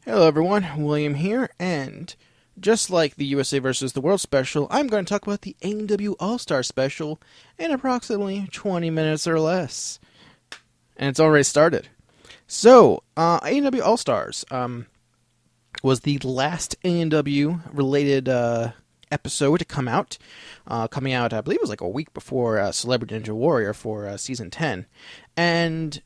Hello everyone, William here, and just like the USA vs. the World special, I'm going to talk about the AEW All-Star special in approximately 20 minutes or less. And it's already started. So, AEW All-Stars was the last AEW related episode to come out. Coming out, I believe it was like a week before Celebrity Ninja Warrior for Season 10. And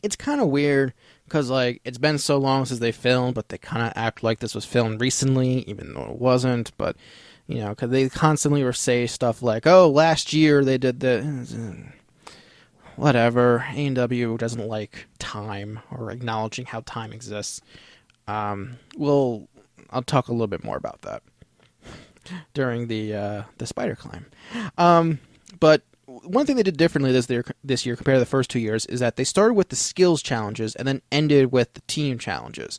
it's kind of weird because like it's been so long since they filmed, but they kind of act like this was filmed recently, even though it wasn't. But you know, because they constantly say stuff like, "Oh, last year they did the whatever." AEW doesn't like time or acknowledging how time exists. I'll talk a little bit more about that during the spider climb. But one thing they did differently this year compared to the first 2 years is that they started with the skills challenges and then ended with the team challenges.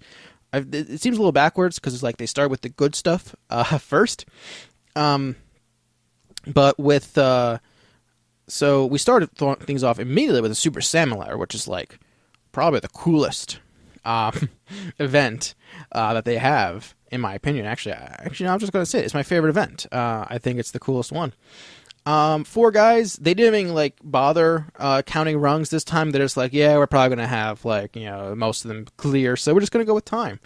It seems a little backwards because it's like they start with the good stuff first. But with so we started things off immediately with a Super Salmon ladder, which is like probably the coolest event that they have, in my opinion. Actually, I'm just gonna say it's my favorite event. I think it's the coolest one. 4 guys, they didn't even like bother counting rungs this time. They're just like, yeah, we're probably gonna have like, you know, most of them clear, so we're just gonna go with time.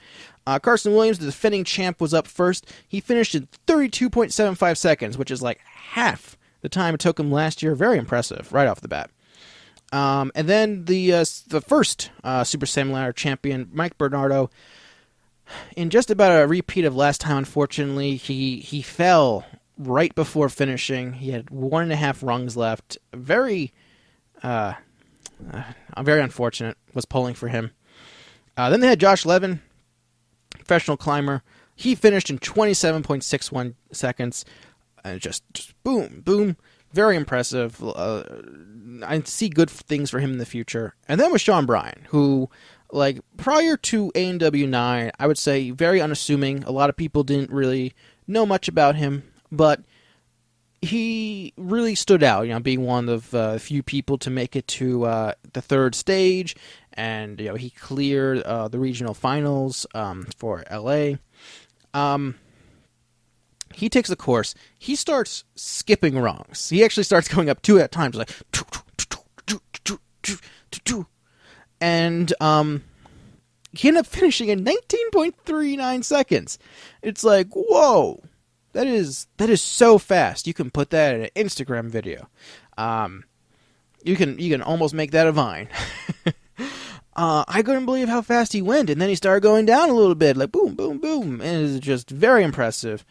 Carson Williams, the defending champ, was up first. He finished in 32.75 seconds, which is like half the time it took him last year. Very impressive, right off the bat. And then the first Super Salmon Ladder champion, Mike Bernardo, in just about a repeat of last time, unfortunately, he fell right before finishing. He had 1.5 rungs left. Very unfortunate was polling for him. Then they had Josh Levin, professional climber. He finished in 27.61 seconds. Just boom, boom. Very impressive. I see good things for him in the future. And then with Sean Bryan, who, like, prior to AEW 9, I would say very unassuming. A lot of people didn't really know much about him, but he really stood out, you know, being one of a few people to make it to the third stage, and you know he cleared the regional finals for LA. He takes the course. He starts skipping rungs. He actually starts going up 2 at a time, like, and he ended up finishing in 19.39 seconds. It's like, whoa. That is so fast. You can put that in an Instagram video. You can almost make that a Vine. I couldn't believe how fast he went, and then he started going down a little bit, like boom, boom, boom, and it was just very impressive.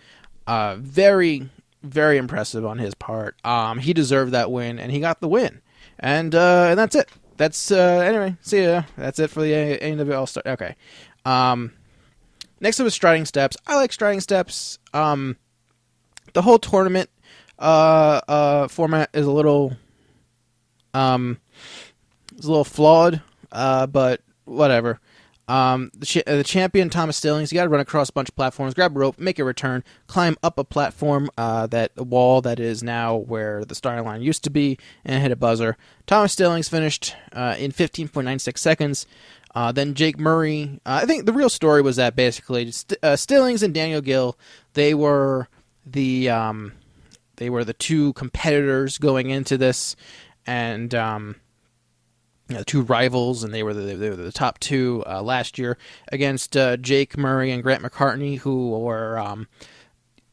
Very, very impressive on his part. He deserved that win, and he got the win, and that's it. That's anyway. See ya. That's it for the AEW All-Star. Okay. Next up is Striding Steps. I like Striding Steps. The whole tournament format is a little flawed, but whatever. The champion, Thomas Stillings, you got to run across a bunch of platforms, grab a rope, make a return, climb up a platform, that wall that is now where the starting line used to be, and hit a buzzer. Thomas Stillings finished in 15.96 seconds. Then Jake Murray. I think the real story was that basically Stillings and Daniel Gill, they were the 2 competitors going into this, and you know, 2 rivals, and they were the top 2 last year against Jake Murray and Grant McCartney, who were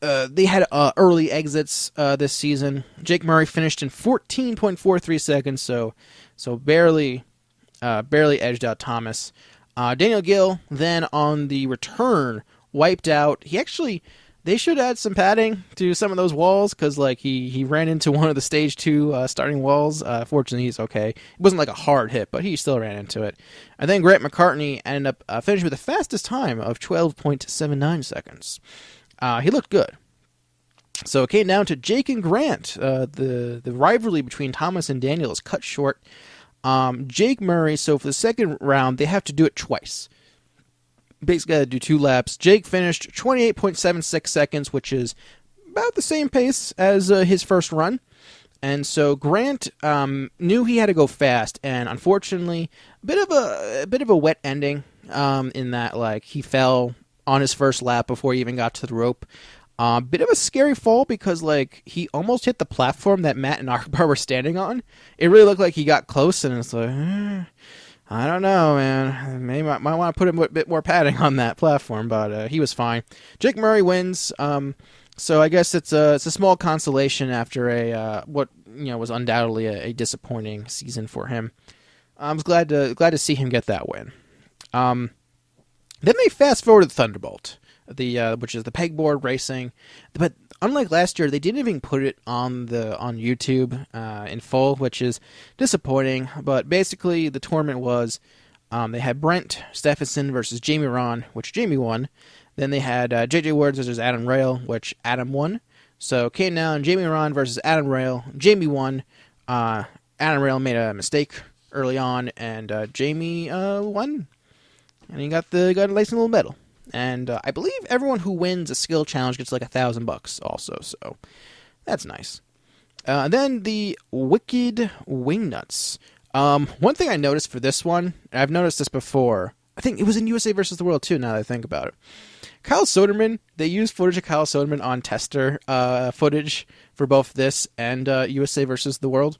they had early exits this season. Jake Murray finished in 14.43 seconds, so barely edged out Thomas. Daniel Gill then on the return wiped out. They should add some padding to some of those walls, because like he ran into one of the stage 2 starting walls. Fortunately, he's okay. It wasn't like a hard hit, but he still ran into it. And then Grant McCartney ended up finishing with the fastest time of 12.79 seconds. He looked good. So it came down to Jake and Grant. The rivalry between Thomas and Daniel is cut short. Jake Murray, so for the second round, they have to do it twice. Basically got to do 2 laps. Jake finished 28.76 seconds, which is about the same pace as his first run. And so Grant knew he had to go fast, and unfortunately, a bit of a wet ending in that like he fell on his first lap before he even got to the rope. Bit of a scary fall because like he almost hit the platform that Matt and Akbar were standing on. It really looked like he got close, and it's like, I don't know, man. Maybe might want to put a bit more padding on that platform, but he was fine. Jake Murray wins. So I guess it's a small consolation after a what was undoubtedly a disappointing season for him. I was glad to see him get that win. Then they fast forward to Thunderbolt, which is the pegboard racing, but unlike last year, they didn't even put it on YouTube in full, which is disappointing. But basically, the tournament was they had Brent Stephenson versus Jamie Ron, which Jamie won. Then they had JJ Woods versus Adam Rail, which Adam won. So came down Jamie Ron versus Adam Rail. Jamie won. Adam Rail made a mistake early on, and Jamie won, and he got a nice little medal. And I believe everyone who wins a skill challenge gets like $1,000 also, so that's nice. Then the Wicked Wingnuts. One thing I noticed for this one, I've noticed this before. I think it was in USA versus the World too. Now that I think about it, Kyle Soderman. They used footage of Kyle Soderman on tester footage for both this and USA versus the World.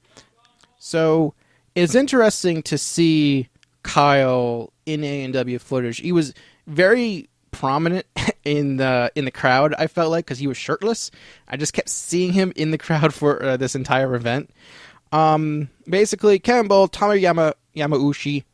So it's interesting to see Kyle in A&W footage. He was very prominent in the crowd, I felt like, because he was shirtless. I just kept seeing him in the crowd for this entire event. Basically, Kevin Bull, Tomo Yamauchi,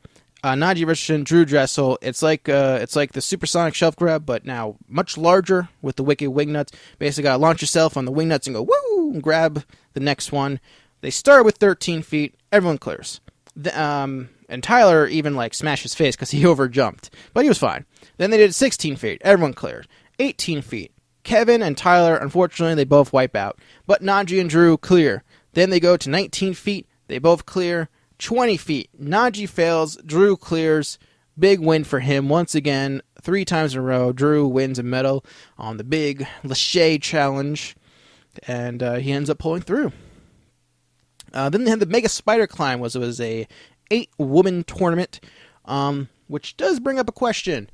Najee Richardson, Drew Dressel. It's like the supersonic shelf grab, but now much larger with the Wicked Wingnuts. Basically, gotta launch yourself on the Wingnuts and go woo and grab the next one. They start with 13 feet. Everyone clears. And Tyler even like smashed his face because he overjumped, but he was fine. Then they did 16 feet. Everyone cleared. 18 feet. Kevin and Tyler, unfortunately, they both wipe out, but Najee and Drew clear. Then they go to 19 feet. They both clear. 20 feet. Najee fails. Drew clears. Big win for him once again. 3 times in a row. Drew wins a medal on the big Lachey challenge, and he ends up pulling through. Then they had the Mega Spider Climb. It was a 8-woman tournament, which does bring up a question.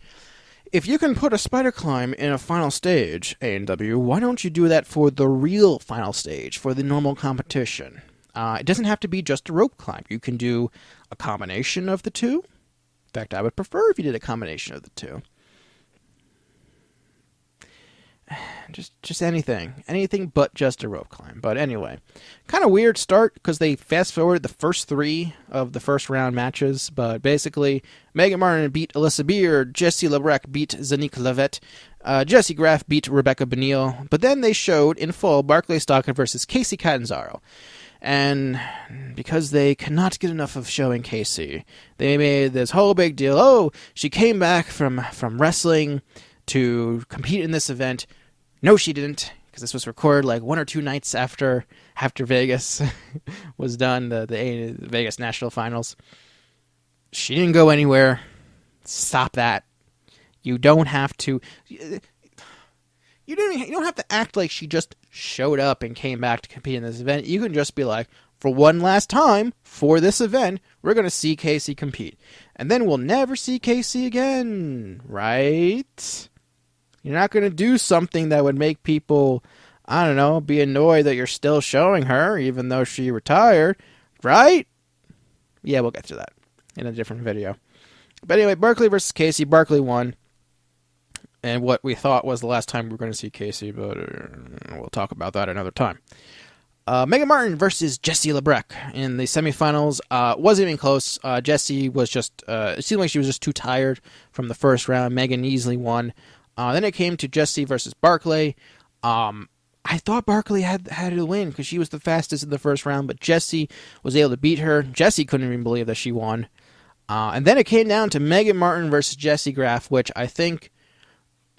If you can put a spider climb in a final stage, A&W, why don't you do that for the real final stage, for the normal competition? It doesn't have to be just a rope climb. You can do a combination of the two. In fact, I would prefer if you did a combination of the two. Just anything but just a rope climb. But anyway, kind of weird start because they fast forward the first 3 of the first round matches. But basically, Megan Martin beat Alyssa Beard, Jessie Lebrec beat Zanique Levette, Jessie Graff beat Rebecca Benil. But then they showed in full Barclay Stockton versus Casey Catanzaro. And because they cannot get enough of showing Casey, they made this whole big deal. Oh, she came back from wrestling to compete in this event. No, she didn't, because this was recorded like 1 or 2 nights after Vegas was done, the Vegas National Finals. She didn't go anywhere. Stop that. You don't have to. You don't have to act like she just showed up and came back to compete in this event. You can just be like, for one last time for this event, we're going to see Casey compete, and then we'll never see Casey again, right? You're not going to do something that would make people, I don't know, be annoyed that you're still showing her, even though she retired, right? Yeah, we'll get to that in a different video. But anyway, Barkley versus Casey. Barkley won, and what we thought was the last time we were going to see Casey, but we'll talk about that another time. Megan Martin versus Jessie Lebrec in the semifinals. Wasn't even close. Jessie was just, it seemed like she was just too tired from the first round. Megan easily won. Then it came to Jessie versus Barclay. I thought Barclay had to win because she was the fastest in the first round, but Jessie was able to beat her. Jessie couldn't even believe that she won. And then it came down to Megan Martin versus Jessie Graff, which I think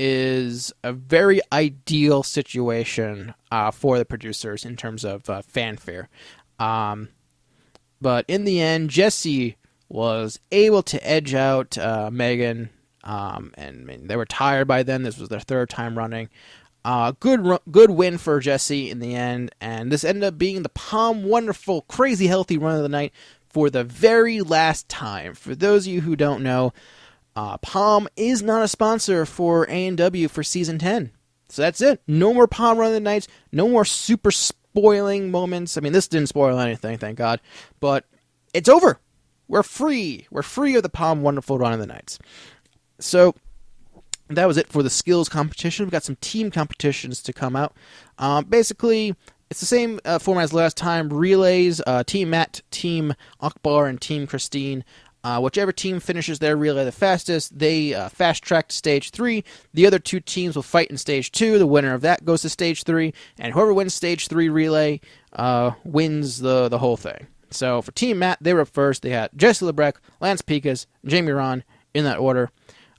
is a very ideal situation for the producers in terms of fanfare. But in the end, Jessie was able to edge out Megan. And they were tired by then. This was their 3rd time running. Good win for Jessie in the end, and this ended up being the Palm Wonderful Crazy Healthy run of the night for the very last time. For those of you who don't know, Palm is not a sponsor for A&W for Season 10. So that's it. No more Palm Run of the Nights. No more super spoiling moments. I mean, this didn't spoil anything, thank God. But it's over. We're free. We're free of the Palm Wonderful Run of the Nights. So that was it for the skills competition. We've got some team competitions to come out. Basically, it's the same format as last time. Relays, Team Matt, Team Akbar, and Team Christine. Whichever team finishes their relay the fastest, they fast track to stage 3. The other 2 teams will fight in stage 2. The winner of that goes to stage 3. And whoever wins stage 3 relay wins the whole thing. So for Team Matt, they were up first. They had Jesse LeBrecq, Lance Pikas, Jamie Ron in that order.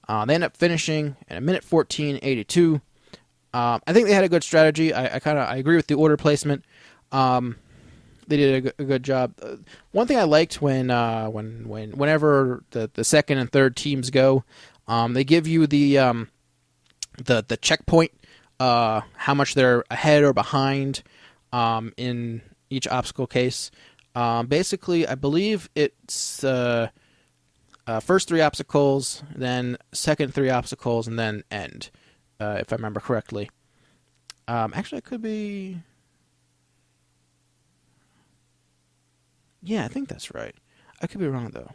They ended up finishing at a minute 14:82. I think they had a good strategy. I agree with the order placement. They did a good job. One thing I liked whenever the second and third teams go, they give you the checkpoint, how much they're ahead or behind in each obstacle case. Basically, I believe it's first 3 obstacles, then second 3 obstacles, and then end, if I remember correctly. Actually, it could be... Yeah, I think that's right. I could be wrong, though.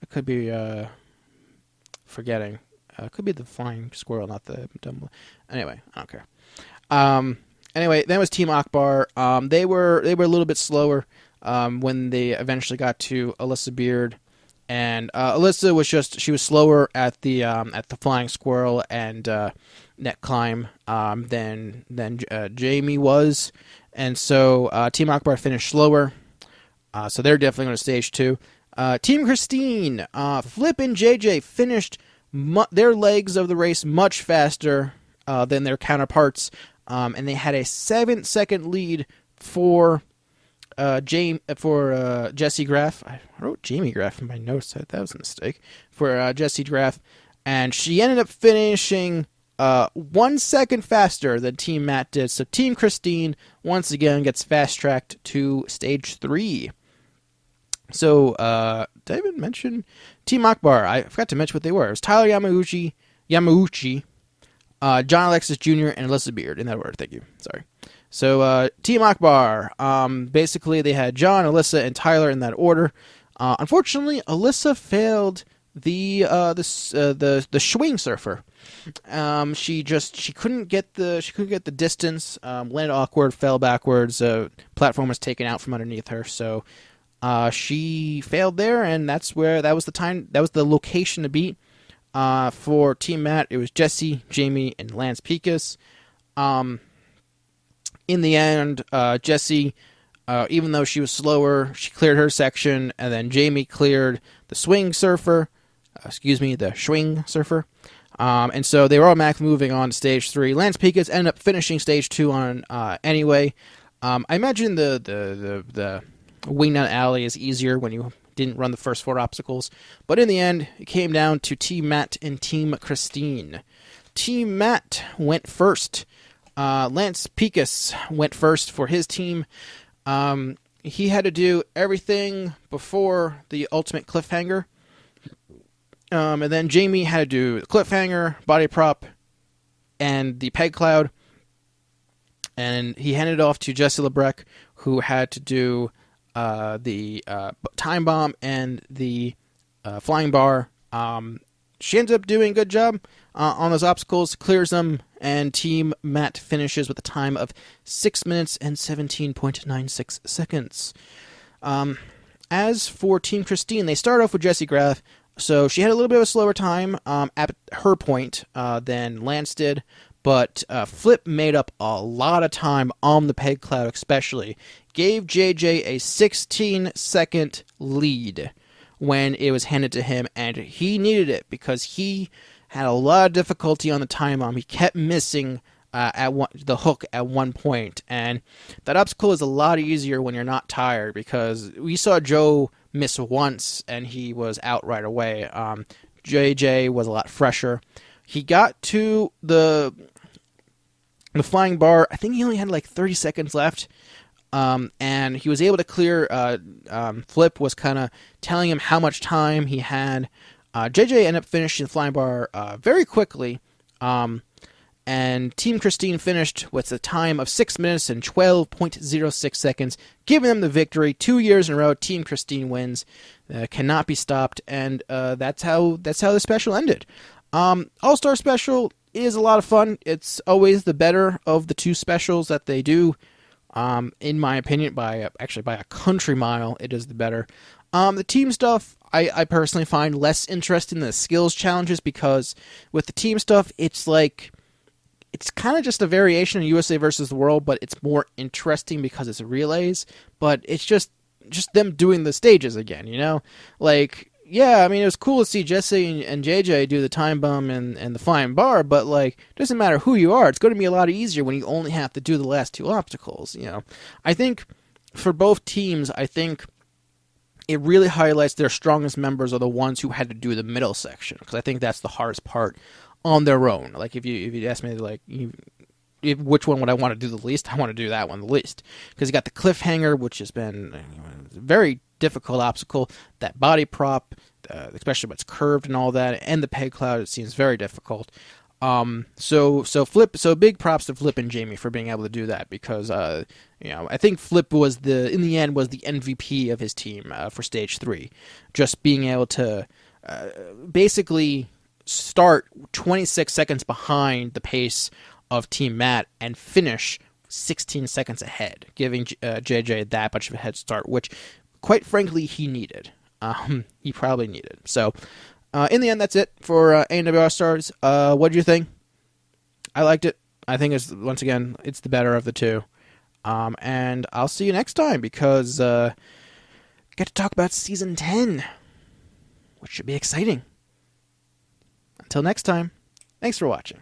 I could be forgetting. It could be the flying squirrel, not the dumb... Anyway, I don't care. Anyway, that was Team Akbar. They were a little bit slower when they eventually got to Alyssa Beard. And Alyssa was slower at the flying squirrel and net climb than Jamie was, and so Team Akbar finished slower. So they're definitely going to stage 2. Team Christine, Flip and JJ finished their legs of the race much faster than their counterparts, and they had a 7-second lead for Jesse Graff. I wrote Jamie Graff in my notes. That was a mistake. For Jesse Graff, and she ended up finishing 1 second faster than Team Matt did. So Team Christine once again gets fast tracked to stage 3. So did I even mention Team Akbar? I forgot to mention what they were. It was Tyler Yamauchi, John Alexis Jr., and Alyssa Beard in that order. Thank you. Sorry. So Team Akbar, basically they had John, Alyssa, and Tyler in that order. Unfortunately, Alyssa failed the swing surfer. She couldn't get the distance. Landed awkward, fell backwards. Platform was taken out from underneath her. So she failed there, and that was the location to beat. For Team Matt, it was Jesse, Jamie, and Lance Pikas. In the end, Jesse, even though she was slower, she cleared her section, and then Jamie cleared the swing surfer. The swing surfer. And so they were automatically moving on to stage 3. Lance Pikas ended up finishing stage 2 on anyway. I imagine the Wingnut Alley is easier when you didn't run the first 4 obstacles. But in the end, it came down to Team Matt and Team Christine. Team Matt went first. Lance Pikas went first for his team. He had to do everything before the ultimate cliffhanger. And then Jamie had to do the cliffhanger, body prop, and the peg cloud. And he handed it off to Jesse LeBrecq, who had to do the time bomb and the flying bar. She ends up doing a good job on those obstacles, clears them, and Team Matt finishes with a time of 6 minutes and 17.96 seconds. As for Team Christine, they start off with Jessie Graff, so she had a little bit of a slower time at her point than Lance did, but Flip made up a lot of time on the peg cloud especially. Gave JJ a 16-second lead when it was handed to him, and he needed it because he had a lot of difficulty on the time bomb. He kept missing the hook at one point, and that obstacle is a lot easier when you're not tired, because we saw Joe miss once and he was out right away. JJ was a lot fresher. He got to the flying bar. I think he only had like 30 seconds left. And he was able to clear. Flip was kind of telling him how much time he had. JJ ended up finishing the flying bar very quickly, and Team Christine finished with a time of 6 minutes and 12.06 seconds, giving them the victory. 2 years in a row, Team Christine wins. Cannot be stopped, and that's how the special ended. All-Star Special is a lot of fun. It's always the better of the two specials that they do. In my opinion, by a country mile, it is the better. The team stuff, I personally find less interesting than the skills challenges, because with the team stuff, it's kind of just a variation of USA versus the World, but it's more interesting because it's relays. But it's just them doing the stages again, you know? Like, yeah, I mean, it was cool to see Jesse and JJ do the time bomb and the flying bar, but, like, it doesn't matter who you are. It's going to be a lot easier when you only have to do the last two obstacles, you know? I think for both teams, I think it really highlights their strongest members are the ones who had to do the middle section, because I think that's the hardest part on their own. Like, if you ask me, like, which one would I want to do the least, I want to do that one the least, because you got the cliffhanger, which has been a very difficult obstacle. That body prop, especially when it's curved and all that, and the peg cloud, it seems very difficult. So big props to Flip and Jamie for being able to do that, because I think Flip was in the end was the MVP of his team for stage 3, just being able to basically start 26 seconds behind the pace of Team Matt and finish 16 seconds ahead, giving JJ that much of a head start, which, quite frankly, he needed. He probably needed. So, in the end, that's it for A&W All-Stars. What do you think? I liked it. I think it's the better of the two. And I'll see you next time, because get to talk about Season 10, which should be exciting. Until next time, thanks for watching.